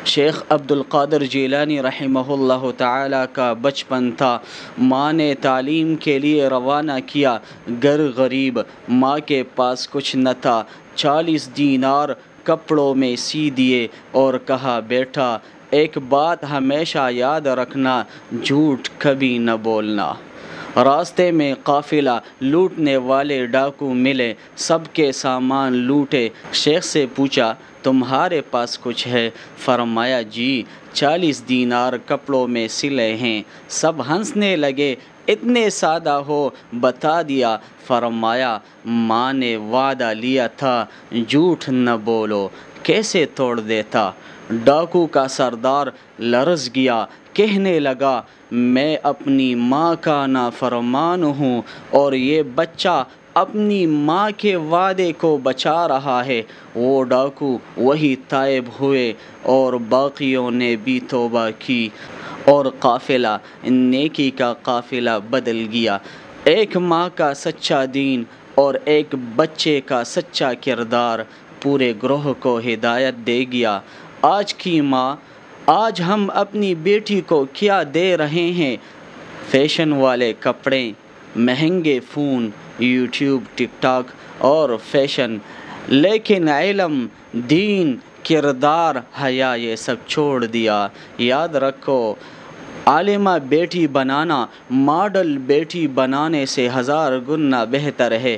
شیخ عبد القادر جیلانی رحمہ اللہ تعالی کا بچپن تھا۔ ماں نے تعلیم کے لیے روانہ کیا۔ گھر غریب، ماں کے پاس کچھ نہ تھا۔ 40 دینار کپڑوں میں سی دیے اور کہا، بیٹا ایک بات ہمیشہ یاد رکھنا، جھوٹ کبھی نہ بولنا۔ راستے میں قافلہ لوٹنے والے ڈاکو ملے، سب کے سامان لوٹے۔ شیخ سے پوچھا، تمہارے پاس کچھ ہے؟ فرمایا، جی 40 دینار کپڑوں میں سلے ہیں۔ سب ہنسنے لگے، اتنے سادہ ہو؟ بتا دیا۔ فرمایا، ماں نے وعدہ لیا تھا جھوٹ نہ بولو، کیسے توڑ دیتا؟ ڈاکو کا سردار لرز گیا، کہنے لگا، میں اپنی ماں کا نافرمان ہوں اور یہ بچہ اپنی ماں کے وعدے کو بچا رہا ہے۔ وہ ڈاکو وہی تائب ہوئے اور باقیوں نے بھی توبہ کی اور قافلہ نیکی کا قافلہ بدل گیا۔ ایک ماں کا سچا دین اور ایک بچے کا سچا کردار پورے گروہ کو ہدایت دے گیا۔ آج کی ماں، آج ہم اپنی بیٹی کو کیا دے رہے ہیں؟ فیشن والے کپڑے، مہنگے فون، یوٹیوب، ٹک ٹاک اور فیشن، لیکن علم، دین، کردار، حیا یہ سب چھوڑ دیا۔ یاد رکھو، عالمہ بیٹی بنانا ماڈل بیٹی بنانے سے 1000 گنا بہتر ہے۔